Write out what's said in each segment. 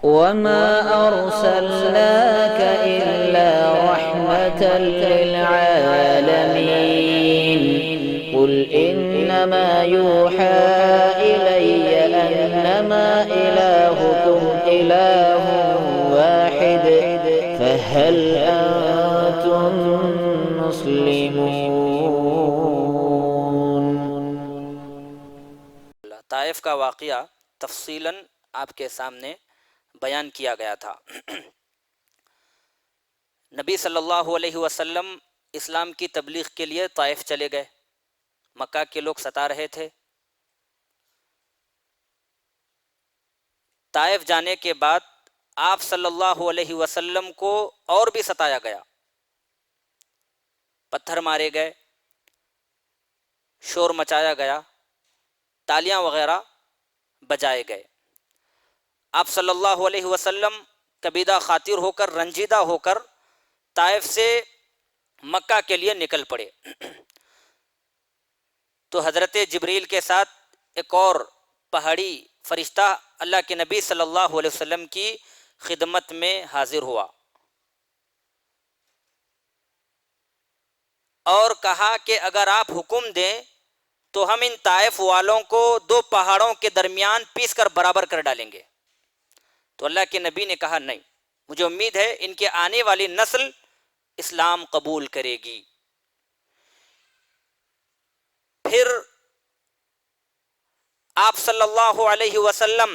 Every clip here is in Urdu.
وما أرسلناك إلا رحمة للعالمين قل إنما يوحى إلي أنما إلهكم إله واحد فهل أنتم مسلمون۔ طائف کا واقعہ تفصیلاً آپ کے سامنے بیان کیا گیا تھا۔ نبی صلی اللہ علیہ وسلم اسلام کی تبلیغ کے لیے طائف چلے گئے۔ مکہ کے لوگ ستا رہے تھے۔ طائف جانے کے بعد آپ صلی اللہ علیہ وسلم کو اور بھی ستایا گیا، پتھر مارے گئے، شور مچایا گیا، تالیاں وغیرہ بجائے گئے۔ آپ صلی اللہ علیہ وسلم کبیدہ خاطر ہو کر، رنجیدہ ہو کر طائف سے مکہ کے لیے نکل پڑے۔ تو حضرت جبریل کے ساتھ ایک اور پہاڑی فرشتہ اللہ کے نبی صلی اللہ علیہ وسلم کی خدمت میں حاضر ہوا اور کہا کہ اگر آپ حکم دیں تو ہم ان طائف والوں کو دو پہاڑوں کے درمیان پیس کر برابر کر ڈالیں گے۔ تو اللہ کے نبی نے کہا نہیں، مجھے امید ہے ان کے آنے والی نسل اسلام قبول کرے گی۔ پھر آپ صلی اللہ علیہ وسلم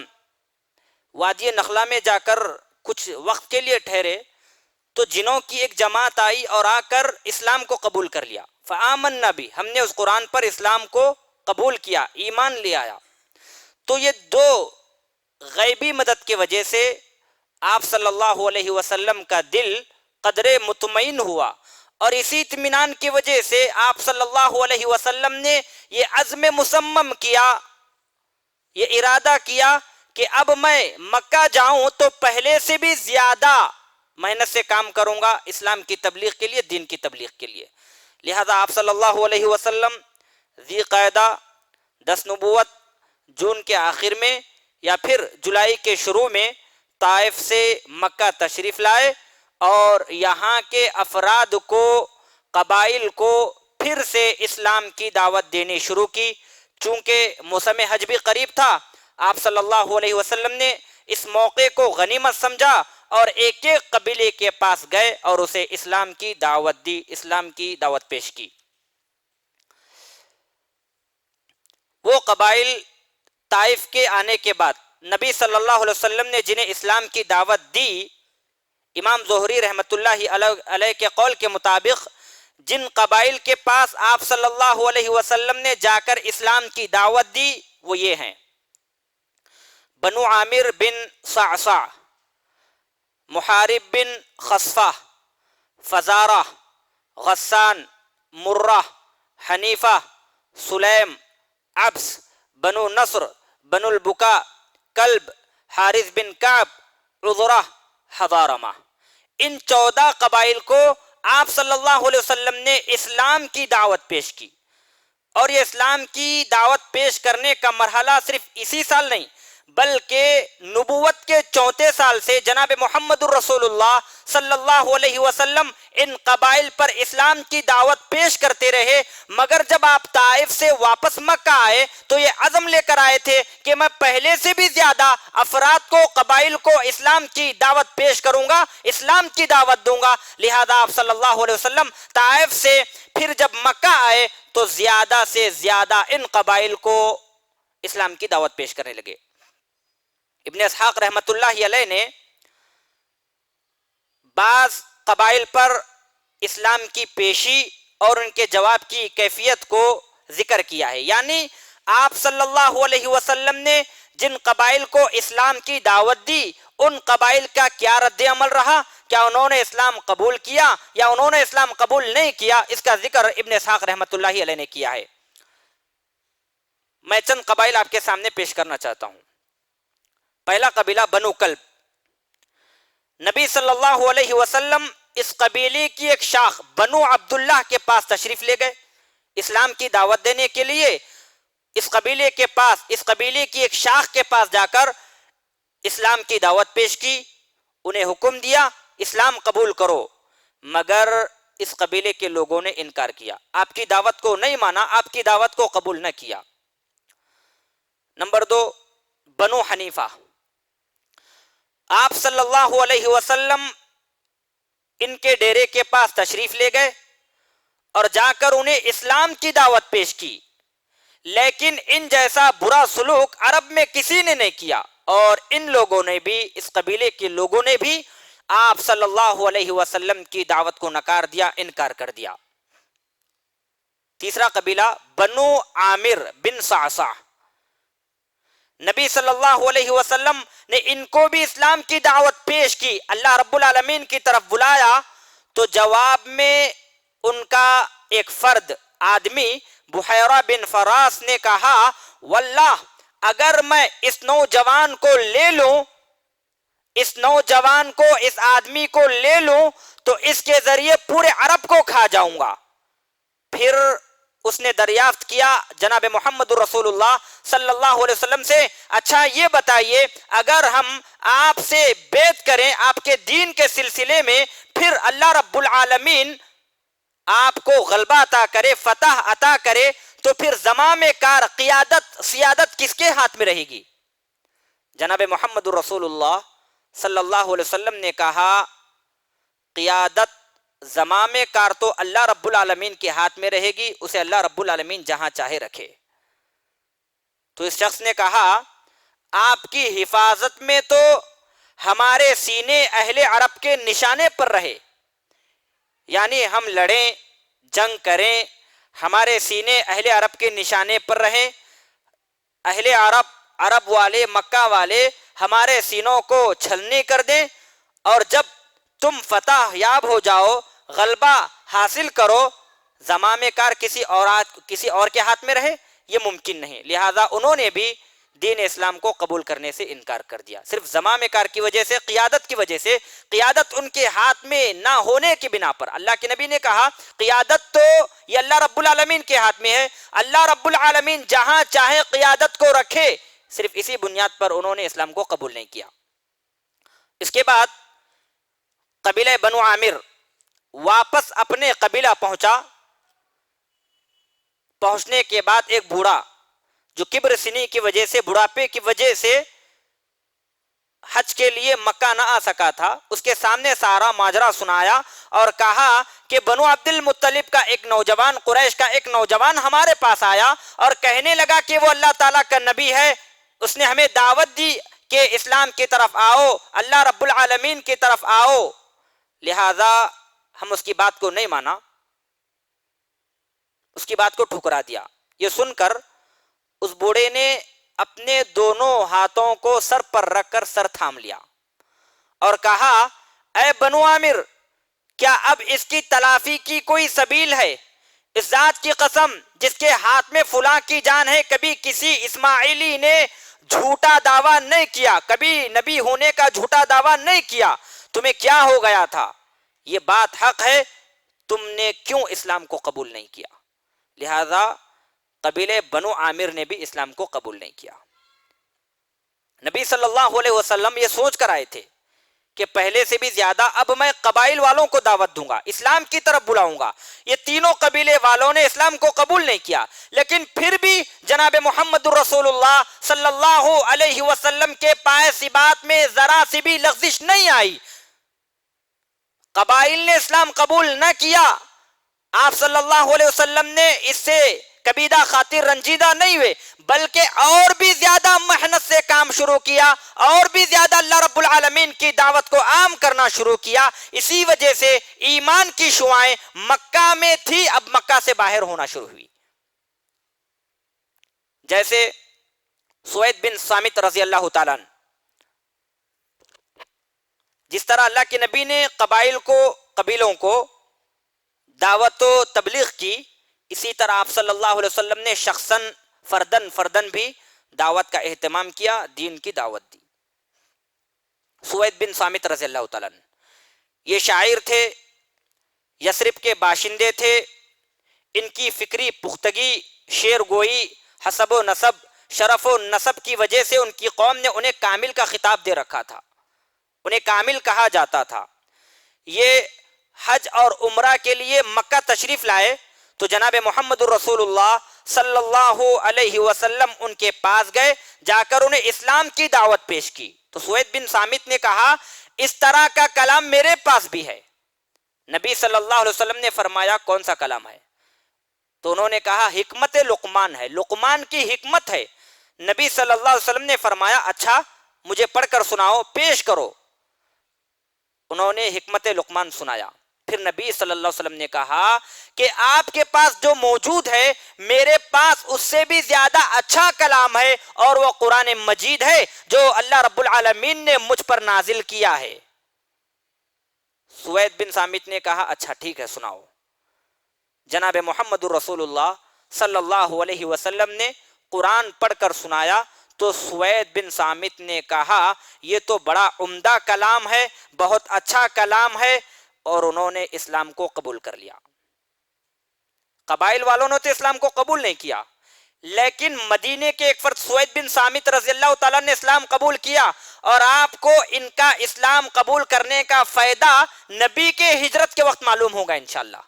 وادی نخلا میں جا کر کچھ وقت کے لیے ٹھہرے تو جنوں کی ایک جماعت آئی اور آ کر اسلام کو قبول کر لیا۔ فآمنا بھی، ہم نے اس قرآن پر اسلام کو قبول کیا، ایمان لے آیا۔ تو یہ دو غیبی مدد کی وجہ سے آپ صلی اللہ علیہ وسلم کا دل قدرے مطمئن ہوا، اور اسی اطمینان کی وجہ سے آپ صلی اللہ علیہ وسلم نے یہ عزم مصمم کیا، یہ ارادہ کیا کہ اب میں مکہ جاؤں تو پہلے سے بھی زیادہ محنت سے کام کروں گا اسلام کی تبلیغ کے لیے، دین کی تبلیغ کے لیے۔ لہذا آپ صلی اللہ علیہ وسلم ذی قعدہ 10 نبوت جون کے آخر میں یا پھر جولائی کے شروع میں طائف سے مکہ تشریف لائے اور یہاں کے افراد کو، قبائل کو پھر سے اسلام کی دعوت دینی شروع کی۔ چونکہ موسم حج بھی قریب تھا، آپ صلی اللہ علیہ وسلم نے اس موقع کو غنیمت سمجھا اور ایک ایک قبیلے کے پاس گئے اور اسے اسلام کی دعوت دی، اسلام کی دعوت پیش کی۔ وہ قبائل طائف کے آنے کے بعد نبی صلی اللہ علیہ وسلم نے جنہیں اسلام کی دعوت دی، امام زہری رحمۃ اللہ علیہ کے قول کے مطابق جن قبائل کے پاس آپ صلی اللہ علیہ وسلم نے جا کر اسلام کی دعوت دی وہ یہ ہیں: بنو عامر بن صعصع، محارب بن خصفہ، فزارہ، غسان، مرہ، حنیفہ، سلیم، عبس، بنو نصر، بنو البکا، کلب، حارث بن کعب، عذرہ، حضارمہ۔ ان 14 قبائل کو آپ صلی اللہ علیہ وسلم نے اسلام کی دعوت پیش کی، اور یہ اسلام کی دعوت پیش کرنے کا مرحلہ صرف اسی سال نہیں بلکہ نبوت کے 34 سال سے جناب محمد الرسول اللہ صلی اللہ علیہ وسلم ان قبائل پر اسلام کی دعوت پیش کرتے رہے، مگر جب آپ طائف سے واپس مکہ آئے تو یہ عزم لے کر آئے تھے کہ میں پہلے سے بھی زیادہ افراد کو، قبائل کو اسلام کی دعوت پیش کروں گا، اسلام کی دعوت دوں گا۔ لہذا آپ صلی اللہ علیہ وسلم طائف سے پھر جب مکہ آئے تو زیادہ سے زیادہ ان قبائل کو اسلام کی دعوت پیش کرنے لگے۔ ابن اسحاق رحمۃ اللہ علیہ نے بعض قبائل پر اسلام کی پیشی اور ان کے جواب کی کیفیت کو ذکر کیا ہے، یعنی آپ صلی اللہ علیہ وسلم نے جن قبائل کو اسلام کی دعوت دی ان قبائل کا کیا رد عمل رہا، کیا انہوں نے اسلام قبول کیا یا انہوں نے اسلام قبول نہیں کیا، اس کا ذکر ابن اسحاق رحمۃ اللہ علیہ نے کیا ہے۔ میں چند قبائل آپ کے سامنے پیش کرنا چاہتا ہوں۔ پہلا قبیلہ بنو کلب۔ نبی صلی اللہ علیہ وسلم اس قبیلے کی ایک شاخ بنو عبداللہ کے پاس تشریف لے گئے اسلام کی دعوت دینے کے لیے۔ اس قبیلے کی ایک شاخ کے پاس جا کر اسلام کی دعوت پیش کی، انہیں حکم دیا اسلام قبول کرو، مگر اس قبیلے کے لوگوں نے انکار کیا، آپ کی دعوت کو نہیں مانا، آپ کی دعوت کو قبول نہ کیا۔ نمبر 2، بنو حنیفہ۔ آپ صلی اللہ علیہ وسلم ان کے ڈیرے کے پاس تشریف لے گئے اور جا کر انہیں اسلام کی دعوت پیش کی، لیکن ان جیسا برا سلوک عرب میں کسی نے نہیں کیا، اور ان لوگوں نے بھی، اس قبیلے کے لوگوں نے بھی آپ صلی اللہ علیہ وسلم کی دعوت کو نکار دیا، انکار کر دیا۔ تیسرا قبیلہ بنو عامر بن صعصع۔ نبی صلی اللہ علیہ وسلم نے ان کو بھی اسلام کی دعوت پیش کی، اللہ رب العالمین کی طرف بلایا، تو جواب میں ان کا ایک فرد آدمی بحیرہ بن فراس نے کہا، واللہ اگر میں اس نوجوان کو لے لوں، اس نوجوان کو، اس آدمی کو لے لوں تو اس کے ذریعے پورے عرب کو کھا جاؤں گا۔ پھر اس نے دریافت کیا جناب محمد رسول اللہ صلی اللہ علیہ وسلم سے، اچھا یہ بتائیے اگر ہم آپ سے بیعت کریں آپ کے دین کے سلسلے میں، پھر اللہ رب العالمین آپ کو غلبہ عطا کرے، فتح عطا کرے، تو پھر زمام کار قیادت، سیادت کس کے ہاتھ میں رہے گی؟ جناب محمد رسول اللہ صلی اللہ علیہ وسلم نے کہا، قیادت، زمام کار تو اللہ رب العالمین کے ہاتھ میں رہے گی، اسے اللہ رب العالمین جہاں چاہے رکھے۔ تو اس شخص نے کہا، آپ کی حفاظت میں تو ہمارے سینے اہل عرب کے نشانے پر رہے، یعنی ہم لڑیں، جنگ کریں، ہمارے سینے اہل عرب کے نشانے پر رہیں، اہل عرب، عرب والے، مکہ والے ہمارے سینوں کو چھلنی کر دیں، اور جب تم فتح یاب ہو جاؤ، غلبہ حاصل کرو، زمام کار کسی اور کے ہاتھ میں رہے، یہ ممکن نہیں۔ لہذا انہوں نے بھی دین اسلام کو قبول کرنے سے انکار کر دیا، صرف زمام کار کی وجہ سے، قیادت کی وجہ سے، قیادت ان کے ہاتھ میں نہ ہونے کی بنا پر۔ اللہ کے نبی نے کہا قیادت تو یہ اللہ رب العالمین کے ہاتھ میں ہے، اللہ رب العالمین جہاں چاہے قیادت کو رکھے، صرف اسی بنیاد پر انہوں نے اسلام کو قبول نہیں کیا۔ اس کے بعد قبیلہ بنو عامر واپس اپنے قبیلہ پہنچا۔ پہنچنے کے بعد ایک بوڑھا جو کبر سنی کی وجہ سے، بڑھاپے کی وجہ سے حج کے لیے مکہ نہ آ سکا تھا، اس کے سامنے سارا ماجرا سنایا اور کہا کہ بنو عبد المطلب کا ایک نوجوان، قریش کا ایک نوجوان ہمارے پاس آیا اور کہنے لگا کہ وہ اللہ تعالیٰ کا نبی ہے، اس نے ہمیں دعوت دی کہ اسلام کی طرف آؤ، اللہ رب العالمین کی طرف آؤ، لہذا ہم اس کی بات کو نہیں مانا، اس کی بات کو ٹھکرا دیا۔ یہ سن کر اس بوڑھے نے اپنے دونوں ہاتھوں کو سر پر رکھ کر سر تھام لیا اور کہا، اے بنو عامر، کیا اب اس کی تلافی کی کوئی سبیل ہے؟ اس ذات کی قسم جس کے ہاتھ میں فلاں کی جان ہے، کبھی کسی اسماعیلی نے جھوٹا دعویٰ نہیں کیا، کبھی نبی ہونے کا جھوٹا دعویٰ نہیں کیا، تمہیں کیا ہو گیا تھا؟ یہ بات حق ہے، تم نے کیوں اسلام کو قبول نہیں کیا؟ لہذا قبیلے بنو عامر نے بھی اسلام کو قبول نہیں کیا۔ نبی صلی اللہ علیہ وسلم یہ سوچ کر آئے تھے کہ پہلے سے بھی زیادہ اب میں قبائل والوں کو دعوت دوں گا، اسلام کی طرف بلاؤں گا۔ یہ تینوں قبیلے والوں نے اسلام کو قبول نہیں کیا، لیکن پھر بھی جناب محمد رسول اللہ صلی اللہ علیہ وسلم کے پائے سی بات میں ذرا سی بھی لغزش نہیں آئی۔ قبائل نے اسلام قبول نہ کیا، آپ صلی اللہ علیہ وسلم نے اس سے کبیدہ خاطر رنجیدہ نہیں ہوئے، بلکہ اور بھی زیادہ محنت سے کام شروع کیا، اور بھی زیادہ اللہ رب العالمین کی دعوت کو عام کرنا شروع کیا۔ اسی وجہ سے ایمان کی شعائیں مکہ میں تھی، اب مکہ سے باہر ہونا شروع ہوئی۔ جیسے سوید بن صامت رضی اللہ تعالیٰ عنہ، جس طرح اللہ کے نبی نے قبیلوں کو دعوت و تبلیغ کی، اسی طرح آپ صلی اللہ علیہ وسلم نے شخصاً فردن بھی دعوت کا اہتمام کیا، دین کی دعوت دی۔ سوید بن صامت رضی اللہ تعالیٰ عنہ یہ شاعر تھے، یثرب کے باشندے تھے، ان کی فکری پختگی، شعر گوئی، حسب و نسب، شرف و نسب کی وجہ سے ان کی قوم نے انہیں کامل کا خطاب دے رکھا تھا، انہیں کامل کہا جاتا تھا۔ یہ حج اور عمرہ کے لیے مکہ تشریف لائے تو جناب محمد رسول اللہ صلی اللہ علیہ وسلم ان کے پاس گئے، جا کر انہیں اسلام کی دعوت پیش کی تو سوید بن صامت نے کہا اس طرح کا کلام میرے پاس بھی ہے۔ نبی صلی اللہ علیہ وسلم نے فرمایا کون سا کلام ہے؟ تو انہوں نے کہا حکمت لقمان ہے، لقمان کی حکمت ہے۔ نبی صلی اللہ علیہ وسلم نے فرمایا اچھا مجھے پڑھ کر سناؤ، پیش کرو۔ انہوں نے حکمت لقمان سنایا۔ پھر نبی صلی اللہ علیہ وسلم نے کہا کہ آپ کے پاس جو موجود ہے میرے پاس اس سے بھی زیادہ اچھا کلام ہے، اور وہ قرآن مجید ہے جو اللہ رب العالمین نے مجھ پر نازل کیا ہے۔ سوید بن صامت نے کہا اچھا ٹھیک ہے سناؤ۔ جناب محمد رسول اللہ صلی اللہ علیہ وسلم نے قرآن پڑھ کر سنایا تو سوید بن صامت نے کہا یہ تو بڑا عمدہ کلام ہے، بہت اچھا کلام ہے، اور انہوں نے اسلام کو قبول کر لیا۔ قبائل والوں نے تو اسلام کو قبول نہیں کیا، لیکن مدینے کے ایک فرد سوید بن صامت رضی اللہ تعالیٰ نے اسلام قبول کیا، اور آپ کو ان کا اسلام قبول کرنے کا فائدہ نبی کے ہجرت کے وقت معلوم ہوگا انشاءاللہ۔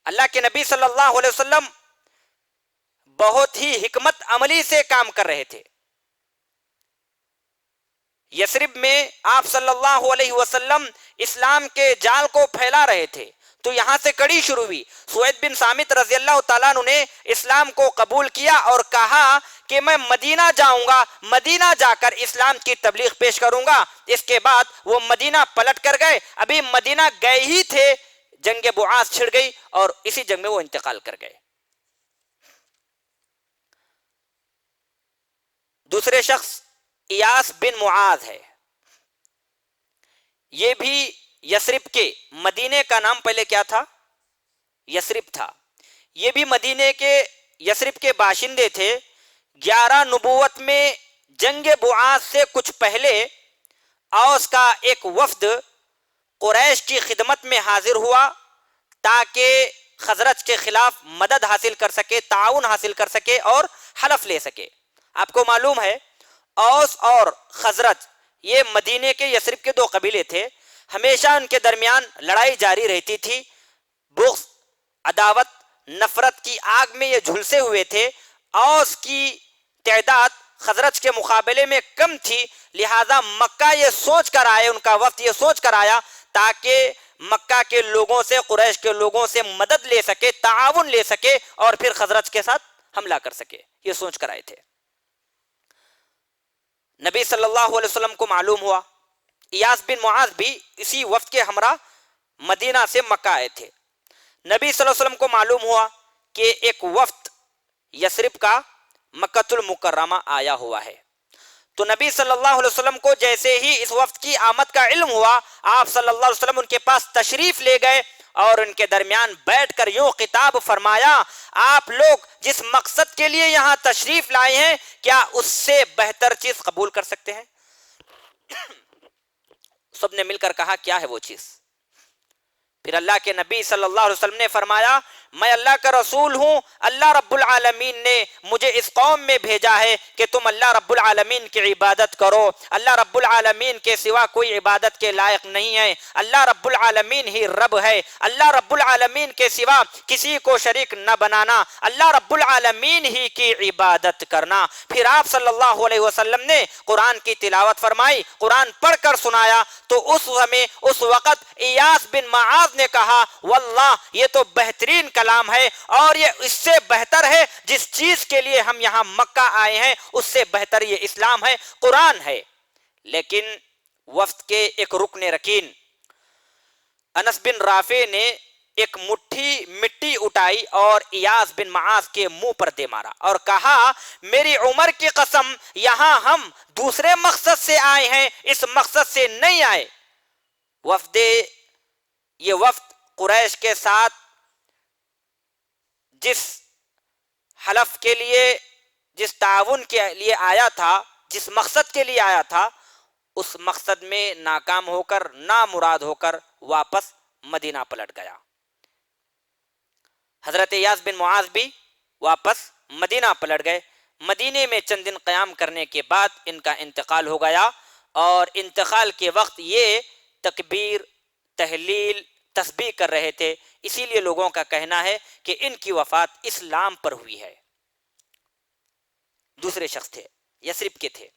اللہ کے نبی صلی اللہ علیہ وسلم بہت ہی حکمت عملی سے کام کر رہے تھے۔ یثرب میں آپ صلی اللہ علیہ وسلم اسلام کے جال کو پھیلا رہے تھے تو یہاں سے کڑی شروع ہوئی۔ سوید بن صامت رضی اللہ تعالیٰ عنہ نے اسلام کو قبول کیا اور کہا کہ میں مدینہ جاؤں گا، مدینہ جا کر اسلام کی تبلیغ پیش کروں گا۔ اس کے بعد وہ مدینہ پلٹ کر گئے، ابھی مدینہ گئے ہی تھے جنگ بعاث چھڑ گئی اور اسی جنگ میں وہ انتقال کر گئے۔ دوسرے شخص ایاس بن معاذ ہے، یہ بھی یثرب کے، مدینے کا نام پہلے کیا تھا؟ یثرب تھا۔ یہ بھی مدینے کے یثرب کے باشندے تھے۔ 11 نبوت میں جنگ بعاث سے کچھ پہلے اوس کا ایک وفد قریش کی خدمت میں حاضر ہوا تاکہ خزرج کے خلاف مدد حاصل کر سکے، تعاون حاصل کر سکے اور حلف لے سکے۔ آپ کو معلوم ہے اوس اور خزرج یہ مدینے کے یثرب کے 2 قبیلے تھے، ہمیشہ ان کے درمیان لڑائی جاری رہتی تھی، بغض، عداوت، نفرت کی آگ میں یہ جھلسے ہوئے تھے۔ اوس کی تعداد خزرج کے مقابلے میں کم تھی، لہذا مکہ یہ سوچ کر آئے، ان کا وفد یہ سوچ کر آیا تاکہ مکہ کے لوگوں سے، قریش کے لوگوں سے مدد لے سکے، تعاون لے سکے اور پھر خزرج کے ساتھ حملہ کر سکے، یہ سوچ کر آئے تھے۔ نبی صلی اللہ علیہ وسلم کو معلوم ہوا، ایاس بن معاذ بھی اسی وفد کے ہمراہ مدینہ سے مکہ آئے تھے۔ نبی صلی اللہ علیہ وسلم کو معلوم ہوا کہ ایک وفد یثرب کا مکۃ المکرمہ آیا ہوا ہے، تو نبی صلی اللہ علیہ وسلم کو جیسے ہی اس وفد کی آمد کا علم ہوا، آپ صلی اللہ علیہ وسلم ان کے پاس تشریف لے گئے اور ان کے درمیان بیٹھ کر یوں خطاب فرمایا، آپ لوگ جس مقصد کے لیے یہاں تشریف لائے ہیں کیا اس سے بہتر چیز قبول کر سکتے ہیں؟ سب نے مل کر کہا کیا ہے وہ چیز؟ پھر اللہ کے نبی صلی اللہ علیہ وسلم نے فرمایا میں اللہ کا رسول ہوں، اللہ رب العالمین نے مجھے اس قوم میں بھیجا ہے کہ تم اللہ رب العالمین کی عبادت کرو، اللہ رب العالمین کے سوا کوئی عبادت کے لائق نہیں ہے، اللہ رب العالمین ہی رب ہے، اللہ رب العالمین کے سوا کسی کو شریک نہ بنانا، اللہ رب العالمین ہی کی عبادت کرنا۔ پھر آپ صلی اللہ علیہ وسلم نے قرآن کی تلاوت فرمائی، قرآن پڑھ کر سنایا تو اس وقت ایاس بن معاذ نے کہا واللہ یہ تو بہترین کلام ہے، اور یہ اس سے بہتر ہے جس چیز کے لیے ہم یہاں مکہ آئے ہیں، اس سے بہتر یہ اسلام ہے، قرآن ہے۔ لیکن وفد کے ایک رکن رکین انس بن رافع نے ایک مٹھی مٹی اٹھائی اور ایاس بن معاذ کے منہ پر دے مارا اور کہا میری عمر کی قسم یہاں ہم دوسرے مقصد سے آئے ہیں، اس مقصد سے نہیں آئے۔ یہ وفد قریش کے ساتھ جس حلف کے لیے، جس تعاون کے لیے آیا تھا، جس مقصد کے لیے آیا تھا، اس مقصد میں ناکام ہو کر، نامراد ہو کر واپس مدینہ پلٹ گیا۔ حضرت ایاس بن معاذ بھی واپس مدینہ پلٹ گئے۔ مدینے میں چند دن قیام کرنے کے بعد ان کا انتقال ہو گیا، اور انتقال کے وقت یہ تکبیر، تحلیل، تسبیح کر رہے تھے، اسی لیے لوگوں کا کہنا ہے کہ ان کی وفات اسلام پر ہوئی ہے۔ دوسرے شخص تھے، یثرب کے تھے۔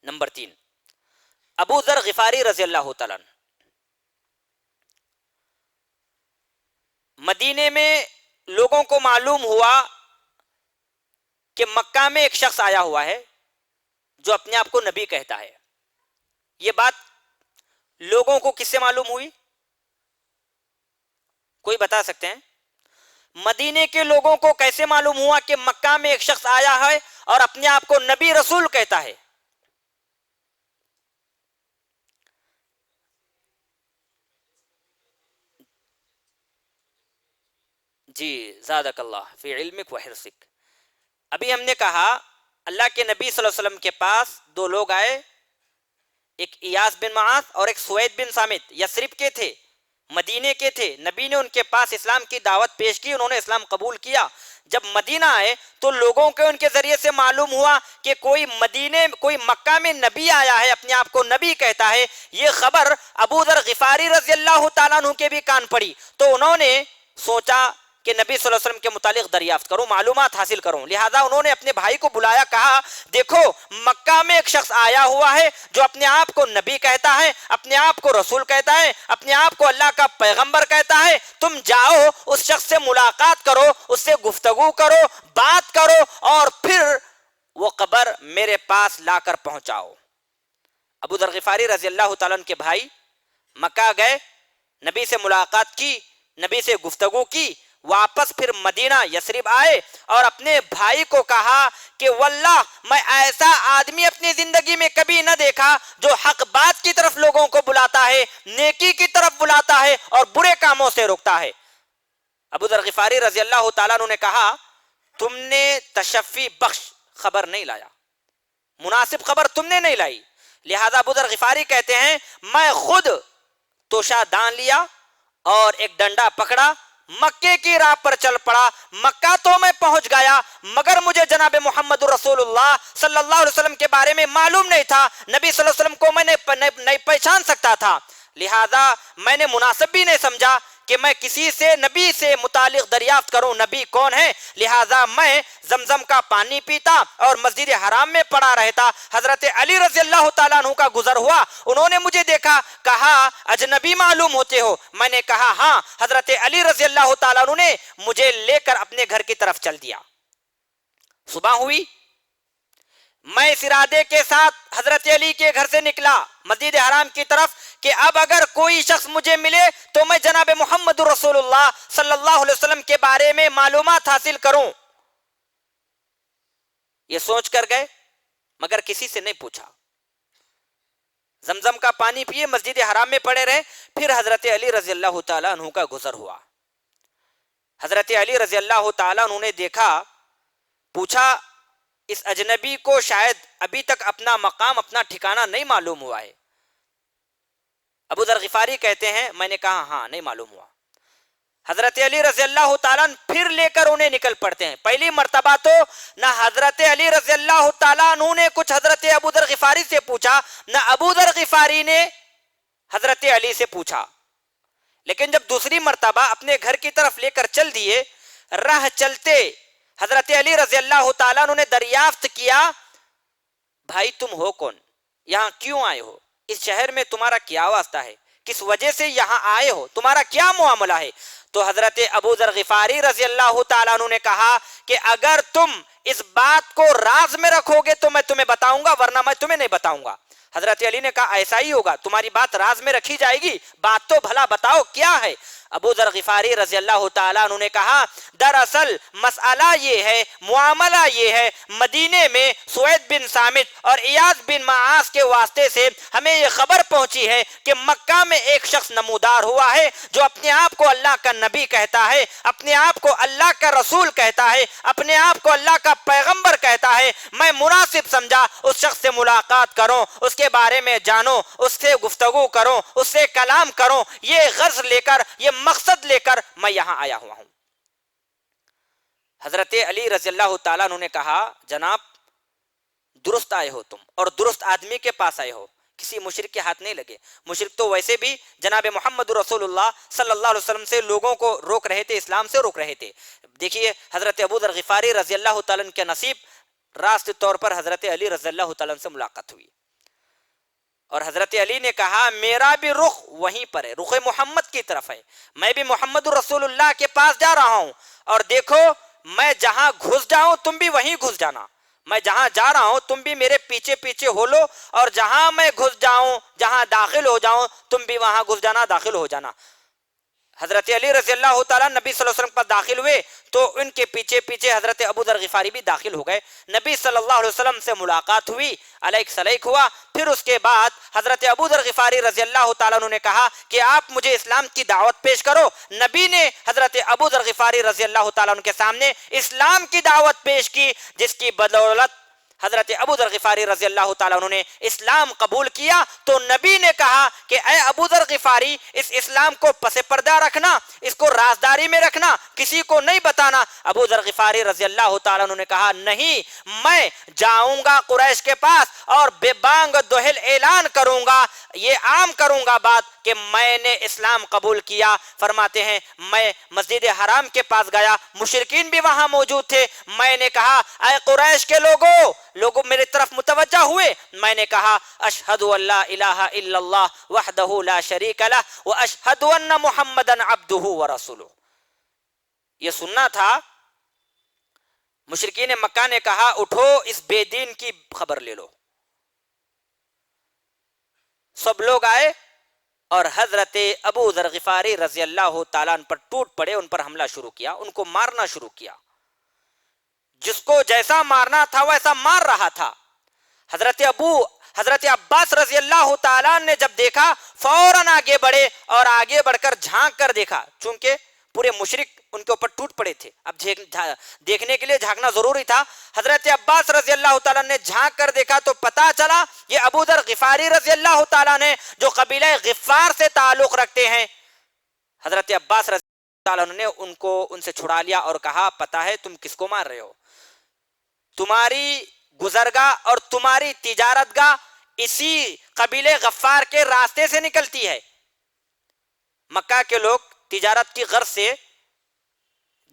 نمبر 3، ابو ذر غفاری رضی اللہ تعالیٰ عنہ۔ مدینے میں لوگوں کو معلوم ہوا کہ مکہ میں ایک شخص آیا ہوا ہے جو اپنے آپ کو نبی کہتا ہے۔ یہ بات لوگوں کو کس سے معلوم ہوئی؟ کوئی بتا سکتے ہیں؟ مدینے کے لوگوں کو کیسے معلوم ہوا کہ مکہ میں ایک شخص آیا ہے اور اپنے آپ کو نبی رسول کہتا ہے؟ جی، زادک اللہ فی علمک و حرصک۔ ابھی ہم نے کہا اللہ کے نبی صلی اللہ علیہ وسلم کے پاس دو لوگ آئے، ایک ایاس بن معاذ اور ایک سوید بن سامت، یثرب کے تھے، مدینے کے تھے۔ نبی نے ان کے پاس اسلام کی دعوت پیش کی، انہوں نے اسلام قبول کیا۔ جب مدینہ آئے تو لوگوں کے ان کے ذریعے سے معلوم ہوا کہ کوئی مکہ میں نبی آیا ہے، اپنے آپ کو نبی کہتا ہے۔ یہ خبر ابو ذر غفاری رضی اللہ تعالیٰ عنہ کے بھی کان پڑی، تو انہوں نے سوچا کہ نبی صلی اللہ علیہ وسلم کے متعلق دریافت کروں، معلومات حاصل کروں۔ لہذا انہوں نے اپنے بھائی کو بلایا، کہا دیکھو مکہ میں ایک شخص آیا ہوا ہے جو اپنے آپ کو نبی کہتا ہے، اپنے آپ کو رسول کہتا ہے، اپنے آپ کو اللہ کا پیغمبر کہتا ہے، تم جاؤ اس شخص سے ملاقات کرو، اس سے گفتگو کرو، بات کرو، اور پھر وہ خبر میرے پاس لا کر پہنچاؤ۔ ابو ذر غفاری رضی اللہ تعالیٰ عنہ کے بھائی مکہ گئے، نبی سے ملاقات کی، نبی سے گفتگو کی، واپس پھر مدینہ یثرب آئے اور اپنے بھائی کو کہا کہ واللہ میں ایسا آدمی اپنی زندگی میں کبھی نہ دیکھا جو حق بات کی طرف لوگوں کو بلاتا ہے، نیکی کی طرف بلاتا ہے اور برے کاموں سے روکتا ہے۔ ابو ذر غفاری رضی اللہ تعالیٰ عنہ نے کہا تم نے تشفی بخش خبر نہیں لایا، مناسب خبر تم نے نہیں لائی۔ لہذا ابو ذر غفاری کہتے ہیں میں خود توشا دان لیا اور ایک ڈنڈا پکڑا، مکے کی راہ پر چل پڑا۔ مکہ تو میں پہنچ گیا، مگر مجھے جناب محمد رسول اللہ صلی اللہ علیہ وسلم کے بارے میں معلوم نہیں تھا، نبی صلی اللہ علیہ وسلم کو میں نہیں پہچان سکتا تھا۔ لہذا میں نے مناسب بھی نہیں سمجھا کہ میں کسی سے نبی سے متعلق دریافت کروں نبی کون ہے، لہذا میں زمزم کا پانی پیتا اور مسجد حرام میں پڑا رہتا۔ حضرت علی رضی اللہ تعالیٰ عنہ کا گزر ہوا، انہوں نے مجھے دیکھا، کہا اجنبی معلوم ہوتے ہو؟ میں نے کہا ہاں۔ حضرت علی رضی اللہ تعالیٰ عنہ نے مجھے لے کر اپنے گھر کی طرف چل دیا۔ صبح ہوئی، میں اس ارادے کے ساتھ حضرت علی کے گھر سے نکلا مسجد حرام کی طرف کہ اب اگر کوئی شخص مجھے ملے تو میں جناب محمد رسول اللہ صلی اللہ علیہ وسلم کے بارے میں معلومات حاصل کروں۔ یہ سوچ کر گئے مگر کسی سے نہیں پوچھا، زمزم کا پانی پیے، مسجد حرام میں پڑے رہے۔ پھر حضرت علی رضی اللہ تعالیٰ عنہ کا گزر ہوا۔ حضرت علی رضی اللہ تعالیٰ عنہ نے دیکھا، پوچھا اس اجنبی کو شاید ابھی تک اپنا مقام، اپنا ٹھکانہ نہیں معلوم ہوا ہے۔ ابو ذر غفاری کہتے ہیں میں نے کہا ہاں نہیں معلوم ہوا۔ حضرت علی رضی اللہ تعالیٰ عنہ پھر لے کر انہیں نکل پڑتے ہیں۔ پہلی مرتبہ تو نہ حضرت علی رضی اللہ تعالیٰ عنہ نے کچھ حضرت ابو ذر غفاری سے پوچھا، نہ ابو ذر غفاری نے حضرت علی سے پوچھا۔ لیکن جب دوسری مرتبہ اپنے گھر کی طرف لے کر چل دیے، راہ چلتے حضرت علی رضی اللہ تعالیٰ عنہ نے دریافت کیا بھائی تم ہو کون، یہاں کیوں آئے ہو، اس شہر میں تمہارا کیا واسطہ ہے، کس وجہ سے یہاں آئے ہو، تمہارا کیا معاملہ ہے؟ تو حضرت ابو ذر غفاری رضی اللہ تعالیٰ عنہ نے کہا کہ اگر تم اس بات کو راز میں رکھو گے تو میں تمہیں بتاؤں گا، ورنہ میں تمہیں نہیں بتاؤں گا۔ حضرت علی نے کہا ایسا ہی ہوگا، تمہاری بات راز میں رکھی جائے گی، بات تو بھلا بتاؤ کیا ہے؟ ابو ذر غفاری رضی اللہ تعالیٰ عنہ نے کہا دراصل مسئلہ یہ ہے، معاملہ یہ ہے، مدینے میں سوید بن سامت اور ایاس بن معاذ کے واسطے سے ہمیں یہ خبر پہنچی ہے کہ مکہ میں ایک شخص نمودار ہوا ہے جو اپنے آپ کو اللہ کا نبی کہتا ہے، اپنے آپ کو اللہ کا رسول کہتا ہے، اپنے آپ کو اللہ کا پیغمبر کہتا ہے۔ میں مناسب سمجھا اس شخص سے ملاقات کروں، اس کے بارے میں جانو، اس سے گفتگو کروں، اس سے کلام کروں، یہ غرض لے کر، یہ مقصد لے کر میں یہاں آیا ہوا ہوں۔ حضرت علی رضی اللہ تعالیٰ عنہ نے کہا جناب درست آئے ہو تم اور درست آدمی کے پاس آئے ہو، کسی مشرک کے ہاتھ نہیں لگے. مشرک تو ویسے بھی جناب محمد رسول اللہ صلی اللہ علیہ وسلم سے لوگوں کو روک رہے تھے، اسلام سے روک رہے تھے. دیکھیے حضرت ابو ذر غفاری رضی اللہ تعالیٰ عنہ کے نصیب راست طور پر حضرت علی رضی اللہ تعالیٰ عنہ سے ملاقات ہوئی، اور حضرت علی نے کہا میرا بھی رخ وہیں پر ہے، رخ محمد کی طرف ہے، میں بھی محمد رسول اللہ کے پاس جا رہا ہوں، اور دیکھو میں جہاں گھس جاؤں تم بھی وہیں گھس جانا، میں جہاں جا رہا ہوں تم بھی میرے پیچھے پیچھے ہو لو، اور جہاں میں گھس جاؤں، جہاں داخل ہو جاؤں تم بھی وہاں گھس جانا، داخل ہو جانا. حضرت علی رضی اللہ تعالیٰ نبی صلی اللہ علیہ وسلم پر داخل ہوئے تو ان کے پیچھے پیچھے حضرت ابو ذر غفاری بھی داخل ہو گئے. نبی صلی اللہ علیہ وسلم سے ملاقات ہوئی، علیک سلیک ہوا. پھر اس کے بعد حضرت ابو ذر غفاری رضی اللہ تعالیٰ عنہ نے کہا کہ آپ مجھے اسلام کی دعوت پیش کرو. نبی نے حضرت ابو ذر غفاری رضی اللہ تعالیٰ عنہ کے سامنے اسلام کی دعوت پیش کی، جس کی بدولت حضرت ابو ذر غفاری رضی اللہ تعالیٰ عنہ نے اسلام قبول کیا. تو نبی نے کہا کہ اے ابو ذر غفاری اس اسلام کو پس پردہ رکھنا، اس کو رازداری میں رکھنا، کسی کو نہیں بتانا. ابو ذر غفاری رضی اللہ تعالیٰ عنہ نے کہا نہیں، میں جاؤں گا قریش کے پاس اور بے بانگ دہل اعلان کروں گا، یہ عام کروں گا بات کہ میں نے اسلام قبول کیا. فرماتے ہیں میں مسجد حرام کے پاس گیا، مشرکین بھی وہاں موجود تھے. میں نے کہا اے قریش کے لوگوں میرے طرف متوجہ ہوئے. میں نے کہا اشہد ان لا الہ الا اللہ وحدہ لا شریک لہ واشہد ان محمدا عبدہ ورسولہ. یہ سننا تھا. مشرکین مکہ نے کہا اٹھو اس بے دین کی خبر لے لو. سب لوگ آئے اور حضرت ابو ذر غفاری رضی اللہ تعالیٰ عنہ پر ٹوٹ پڑے، ان پر حملہ شروع کیا، ان کو مارنا شروع کیا. جس کو جیسا مارنا تھا ویسا مار رہا تھا. حضرت عباس رضی اللہ تعالیٰ عنہ نے جب دیکھا فوراً آگے بڑھے اور آگے بڑھ کر جھانک کر دیکھا، چونکہ پورے مشرک ان کے اوپر ٹوٹ پڑے تھے، اب دیکھنے کے لیے جھانکنا ضروری تھا. حضرت عباس رضی اللہ تعالیٰ نے جھانک کر دیکھا تو پتا چلا یہ ابو ذر غفاری رضی اللہ تعالیٰ نے جو قبیلہ غفار سے تعلق رکھتے ہیں. حضرت عباس رضی اللہ تعالیٰ نے ان سے چھڑا لیا اور کہا پتا ہے تم کس کو مار رہے ہو؟ تمہاری گزرگاہ اور تمہاری تجارت گاہ اسی قبیلے غفار کے راستے سے نکلتی ہے. مکہ کے لوگ تجارت کی غرض سے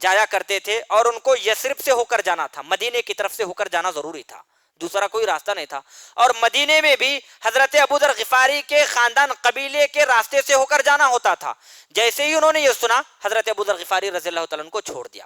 جایا کرتے تھے اور ان کو یثرب سے ہو کر جانا تھا، مدینے کی طرف سے ہو کر جانا ضروری تھا، دوسرا کوئی راستہ نہیں تھا. اور مدینے میں بھی حضرت ابو ذر غفاری کے خاندان قبیلے کے راستے سے ہو کر جانا ہوتا تھا. جیسے ہی انہوں نے یہ سنا حضرت ابو ذر غفاری رضی اللہ تعالیٰ عنہ کو چھوڑ دیا.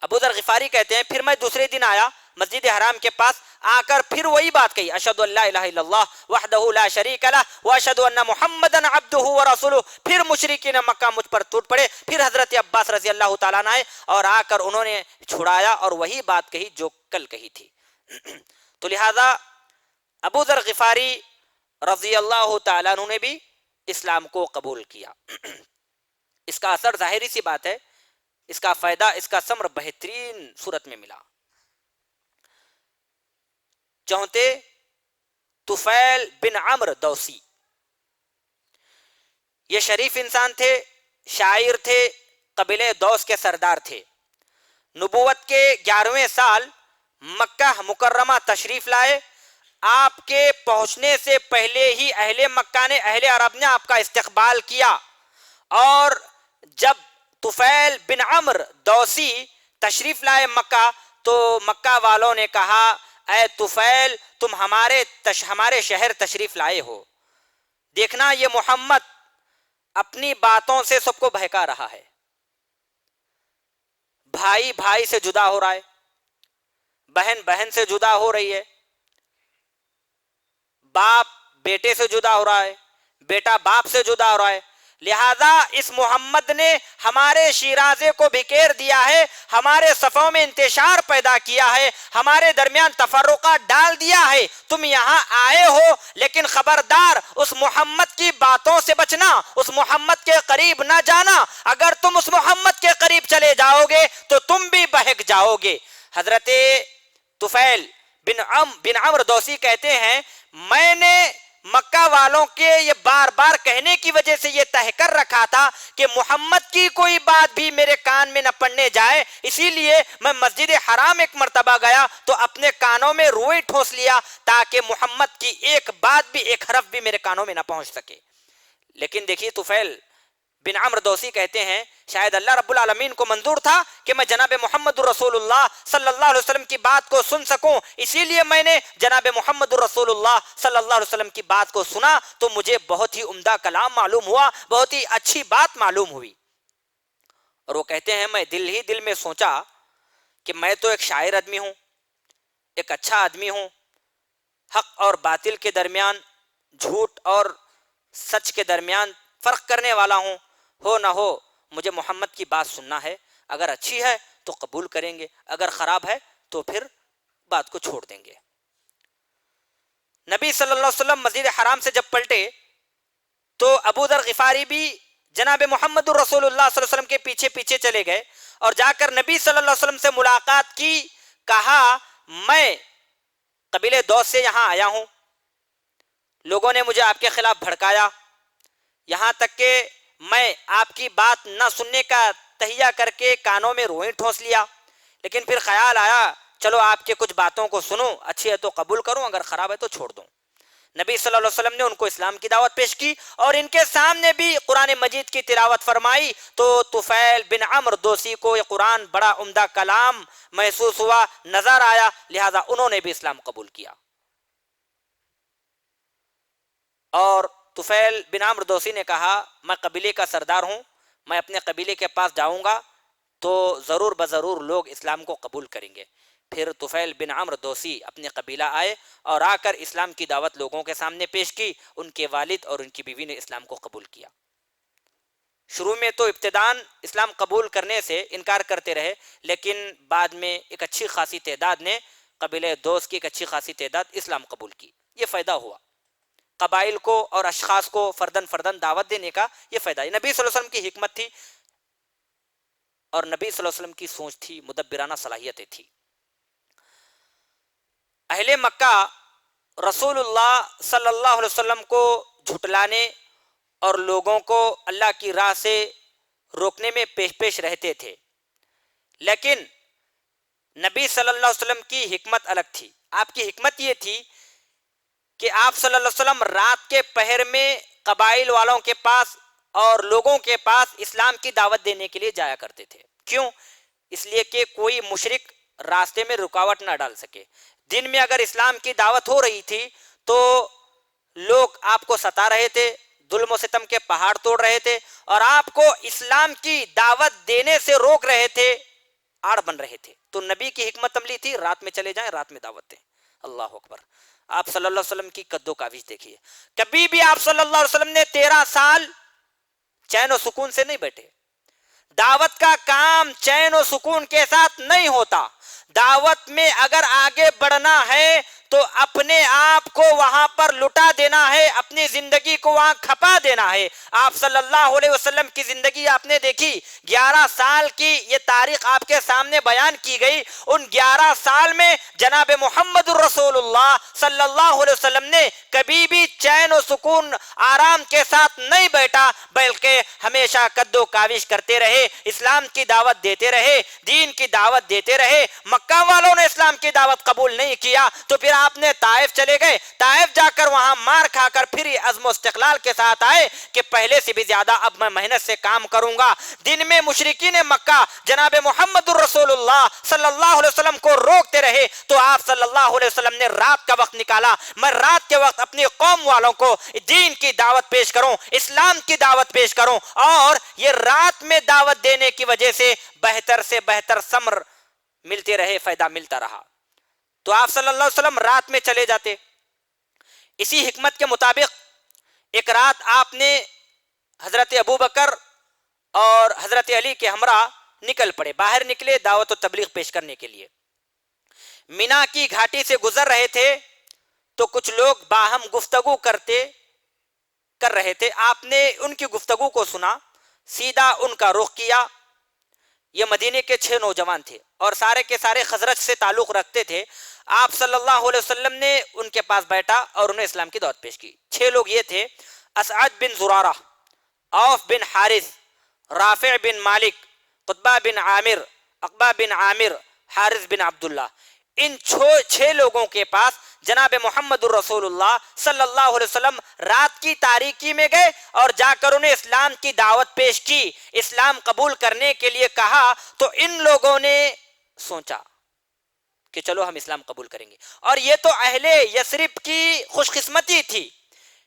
ابو ذر غفاری کہتے ہیں پھر میں دوسرے دن آیا مسجد حرام کے پاس، آ کر پھر وہی بات کہی اشہد ان لا الہ الا اللہ وحدہ لا شریک لہ واشہد ان محمدا عبدہ ورسولہ. پھر مشرکین مکہ مجھ پر ٹوٹ پڑے. پھر حضرت عباس رضی اللہ تعالیٰ عنہ آئے اور آ کر انہوں نے چھڑایا اور وہی بات کہی جو کل کہی تھی. تو لہذا ابو ذر غفاری رضی اللہ تعالیٰ عنہ نے بھی اسلام کو قبول کیا. اس کا اثر ظاہری سی بات ہے، اس کا فائدہ، اس کا ثمر بہترین صورت میں ملا. چونتے طفیل بن عمرو دوسی، یہ شریف انسان تھے، شاعر تھے، قبیلے دوس کے سردار تھے. نبوت کے 11ویں سال مکہ مکرمہ تشریف لائے. آپ کے پہنچنے سے پہلے ہی اہل مکہ نے، اہل عرب نے آپ کا استقبال کیا. اور جب طفیل بن عمرو دوسی تشریف لائے مکہ تو مکہ والوں نے کہا اے طفیل تم ہمارے شہر تشریف لائے ہو، دیکھنا یہ محمد اپنی باتوں سے سب کو بہکا رہا ہے. بھائی بھائی سے جدا ہو رہا ہے، بہن بہن سے جدا ہو رہی ہے، باپ بیٹے سے جدا ہو رہا ہے، بیٹا باپ سے جدا ہو رہا ہے. لہذا اس محمد نے ہمارے شیرازے کو بکیر دیا ہے، ہمارے صفوں میں انتشار پیدا کیا ہے، ہمارے درمیان تفرقات ڈال دیا ہے. تم یہاں آئے ہو لیکن خبردار اس محمد کی باتوں سے بچنا، اس محمد کے قریب نہ جانا. اگر تم اس محمد کے قریب چلے جاؤ گے تو تم بھی بہک جاؤ گے. حضرت طفیل بن عمرو دوسی کہتے ہیں میں نے مکہ والوں کے یہ بار بار کہنے کی وجہ سے یہ طے کر رکھا تھا کہ محمد کی کوئی بات بھی میرے کان میں نہ پڑنے جائے، اسی لیے میں مسجد حرام ایک مرتبہ گیا تو اپنے کانوں میں روئی ٹھونس لیا تاکہ محمد کی ایک بات بھی، ایک حرف بھی میرے کانوں میں نہ پہنچ سکے۔ لیکن دیکھیے طفیل بن عمرو دوسی کہتے ہیں شاید اللہ رب العالمین کو منظور تھا کہ میں جناب محمد الرسول اللہ صلی اللہ علیہ وسلم کی بات کو سن سکوں، اسی لیے میں نے جناب محمد الرسول اللہ صلی اللہ علیہ وسلم کی بات کو سنا تو مجھے بہت ہی عمدہ کلام معلوم ہوا، بہت ہی اچھی بات معلوم ہوئی۔ اور وہ کہتے ہیں میں دل ہی دل میں سوچا کہ میں تو ایک شاعر آدمی ہوں، ایک اچھا آدمی ہوں، حق اور باطل کے درمیان، جھوٹ اور سچ کے درمیان فرق کرنے والا ہوں، ہو نہ ہو مجھے محمد کی بات سننا ہے، اگر اچھی ہے تو قبول کریں گے، اگر خراب ہے تو پھر بات کو چھوڑ دیں گے۔ نبی صلی اللہ علیہ وسلم مسجد حرام سے جب پلٹے تو ابو ذر غفاری بھی جناب محمد الرسول اللہ صلی اللہ علیہ وسلم کے پیچھے پیچھے چلے گئے اور جا کر نبی صلی اللہ علیہ وسلم سے ملاقات کی، کہا میں قبیلے دوس سے یہاں آیا ہوں، لوگوں نے مجھے آپ کے خلاف بھڑکایا، یہاں تک کہ میں آپ کی بات نہ سننے کا تہیہ کر کے کانوں میں روئیں ٹھونس لیا، لیکن پھر خیال آیا چلو آپ کے کچھ باتوں کو سنوں، اچھی ہے تو قبول کروں، اگر خراب ہے تو چھوڑ دوں۔ نبی صلی اللہ علیہ وسلم نے ان کو اسلام کی دعوت پیش کی اور ان کے سامنے بھی قرآن مجید کی تلاوت فرمائی تو طفیل بن عمرو دوسی کو یہ قرآن بڑا عمدہ کلام محسوس ہوا، نظر آیا، لہذا انہوں نے بھی اسلام قبول کیا۔ اور طفیل بن عمرو دوسی نے کہا میں قبیلے کا سردار ہوں، میں اپنے قبیلے کے پاس جاؤں گا تو ضرور بضرور لوگ اسلام کو قبول کریں گے۔ پھر طفیل بن عمرو دوسی اپنے قبیلہ آئے اور آ کر اسلام کی دعوت لوگوں کے سامنے پیش کی، ان کے والد اور ان کی بیوی نے اسلام کو قبول کیا۔ شروع میں تو ابتداً اسلام قبول کرنے سے انکار کرتے رہے، لیکن بعد میں ایک اچھی خاصی تعداد نے، قبیلہ دوس کی ایک اچھی خاصی تعداد اسلام قبول کی۔ یہ فائدہ ہوا قبائل کو اور اشخاص کو فردن فردن دعوت دینے کا، یہ فائدہ ہے۔ نبی صلی اللہ علیہ وسلم کی حکمت تھی اور نبی صلی اللہ علیہ وسلم کی سوچ تھی، مدبرانہ صلاحیتیں تھی۔ اہل مکہ رسول اللہ صلی اللہ علیہ وسلم کو جھٹلانے اور لوگوں کو اللہ کی راہ سے روکنے میں پیش پیش رہتے تھے، لیکن نبی صلی اللہ علیہ وسلم کی حکمت الگ تھی۔ آپ کی حکمت یہ تھی کہ آپ صلی اللہ علیہ وسلم رات کے پہر میں قبائل والوں کے پاس اور لوگوں کے پاس اسلام کی دعوت دینے کے لیے جایا کرتے تھے۔ کیوں؟ اس لیے کہ کوئی مشرک راستے میں رکاوٹ نہ ڈال سکے۔ دن میں اگر اسلام کی دعوت ہو رہی تھی تو لوگ آپ کو ستا رہے تھے، ظلم و ستم کے پہاڑ توڑ رہے تھے اور آپ کو اسلام کی دعوت دینے سے روک رہے تھے، آڑ بن رہے تھے۔ تو نبی کی حکمت عملی تھی رات میں چلے جائیں، رات میں دعوت دیں۔ اللہ اکبر۔ آپ صلی اللہ علیہ وسلم کی قد و کاوش دیکھیے، کبھی بھی آپ صلی اللہ علیہ وسلم نے 13 سال چین و سکون سے نہیں بیٹھے۔ دعوت کا کام چین و سکون کے ساتھ نہیں ہوتا۔ دعوت میں اگر آگے بڑھنا ہے تو اپنے آپ کو وہاں پر لٹا دینا ہے، اپنی زندگی کو وہاں کھپا دینا ہے۔ آپ صلی اللہ علیہ وسلم کی زندگی آپ نے دیکھی، 11 سال کی یہ تاریخ آپ کے سامنے بیان کی گئی۔ ان 11 سال میں جناب محمد الرسول اللہ صلی اللہ علیہ وسلم نے کبھی بھی چین و سکون آرام کے ساتھ نہیں بیٹھا، بلکہ ہمیشہ قد و کاوش کرتے رہے، اسلام کی دعوت دیتے رہے، دین کی دعوت دیتے رہے۔ مکہ والوں نے اسلام کی دعوت قبول نہیں کیا تو پھر آپ نے طائف چلے گئے، طائف جا کر وہاں مار کھا کر پھر یہ عزم و استقلال کے ساتھ آئے کہ پہلے سے بھی زیادہ اب میں محنت سے کام کروں گا۔ دن میں مشرکین مکہ جناب محمد الرسول اللہ صلی اللہ علیہ وسلم کو روکتے رہے تو آپ صلی اللہ علیہ وسلم نے رات کا وقت نکالا، میں رات کے وقت اپنی قوم والوں کو دین کی دعوت پیش کروں، اسلام کی دعوت پیش کروں، اور یہ رات میں دعوت دینے کی وجہ سے بہتر سے بہتر ثمر ملتے رہے، فائدہ ملتا رہا۔ تو آپ صلی اللہ علیہ وسلم رات میں چلے جاتے۔ اسی حکمت کے مطابق ایک رات آپ نے حضرت ابوبکر اور حضرت علی کے ہمراہ نکل پڑے، باہر نکلے دعوت و تبلیغ پیش کرنے کے لیے۔ مینا کی گھاٹی سے گزر رہے تھے تو کچھ لوگ باہم گفتگو کر رہے تھے۔ آپ نے ان کی گفتگو کو سنا، سیدھا ان کا رخ کیا۔ یہ مدینے کے 6 نوجوان تھے اور سارے کے سارے خزرج سے تعلق رکھتے تھے۔ آپ صلی اللہ علیہ وسلم نے ان کے پاس بیٹھا اور انہیں اسلام کی دعوت پیش کی. 6 لوگ یہ تھے: اسعد بن زرارہ، عوف بن حارث، رافع بن مالک، قطبہ بن عامر، عقبہ بن عامر، حارث بن عبداللہ. ان 6 لوگوں کے پاس جناب محمد الرسول اللہ صلی اللہ علیہ وسلم رات کی تاریکی میں گئے اور جا کر انہیں اسلام کی دعوت پیش کی، اسلام قبول کرنے کے لیے کہا. تو ان لوگوں نے سوچا کہ چلو ہم اسلام قبول کریں گے. اور یہ تو اہل یثرب کی خوش قسمتی تھی.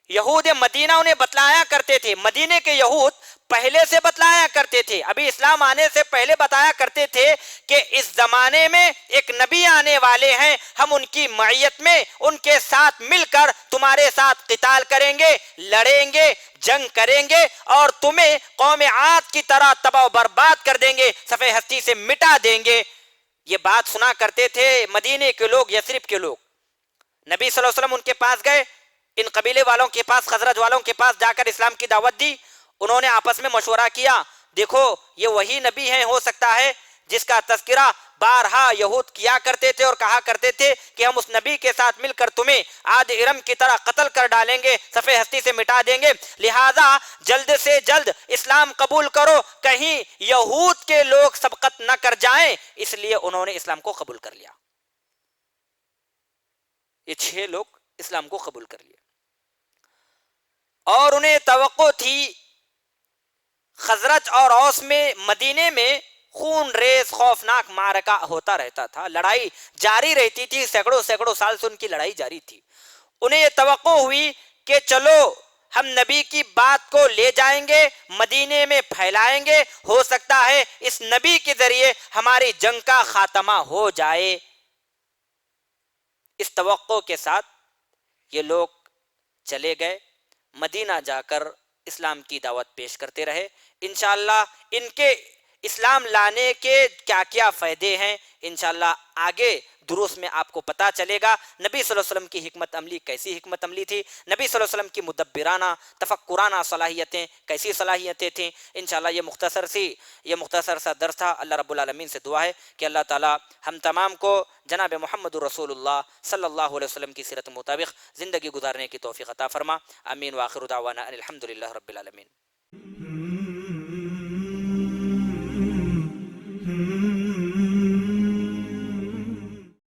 یہود مدینہ انہیں بتلایا کرتے تھے، مدینے کے یہود پہلے سے بتلایا کرتے تھے، ابھی اسلام آنے سے پہلے بتایا کرتے تھے کہ اس زمانے میں ایک نبی آنے والے ہیں، ہم ان کی معیت میں ان کے ساتھ مل کر تمہارے ساتھ قتال کریں گے، لڑیں گے، جنگ کریں گے اور تمہیں قوم عاد کی طرح تباہ و برباد کر دیں گے، صفحہ ہستی سے مٹا دیں گے. یہ بات سنا کرتے تھے مدینے کے لوگ، یثرب کے لوگ. نبی صلی اللہ علیہ وسلم ان کے پاس گئے، ان قبیلے والوں کے پاس، خزرج والوں کے پاس جا کر اسلام کی دعوت دی. انہوں نے آپس میں مشورہ کیا، دیکھو یہ وہی نبی ہیں، ہو سکتا ہے جس کا تذکرہ بارہا یہود کیا کرتے تھے اور کہا کرتے تھے کہ ہم اس نبی کے ساتھ مل کر تمہیں عاد ارم کی طرح قتل کر ڈالیں گے، صفحہ ہستی سے مٹا دیں گے، لہذا جلد سے جلد اسلام قبول کرو، کہیں یہود کے لوگ سبقت نہ کر جائیں. اس لیے انہوں نے اسلام کو قبول کر لیا. یہ 6 لوگ اسلام کو قبول کر لیا اور انہیں توقع تھی. خزرج اور اوس میں مدینے میں خون ریز خوفناک معرکہ ہوتا رہتا تھا، لڑائی جاری رہتی تھی، سینکڑوں سال سے ان کی لڑائی جاری تھی. انہیں یہ توقع ہوئی کہ چلو ہم نبی کی بات کو لے جائیں گے، مدینے میں پھیلائیں گے، ہو سکتا ہے اس نبی کے ذریعے ہماری جنگ کا خاتمہ ہو جائے. اس توقع کے ساتھ یہ لوگ چلے گئے، مدینہ جا کر اسلام کی دعوت پیش کرتے رہے. انشاءاللہ ان کے اسلام لانے کے کیا کیا فائدے ہیں انشاءاللہ آگے دروس میں آپ کو پتا چلے گا. نبی صلی اللہ علیہ وسلم کی حکمت عملی کیسی حکمت عملی تھی، نبی صلی اللہ علیہ وسلم کی مدبرانہ تفکرانہ صلاحیتیں کیسی صلاحیتیں تھیں. انشاءاللہ یہ مختصر سا درس تھا. اللہ رب العالمین سے دعا ہے کہ اللہ تعالی ہم تمام کو جناب محمد الرسول اللہ صلی اللہ علیہ وسلم کی سیرت مطابق زندگی گزارنے کی توفیق عطا فرما. آمین. وآخر دعوانا ان الحمدللہ رب العالمین.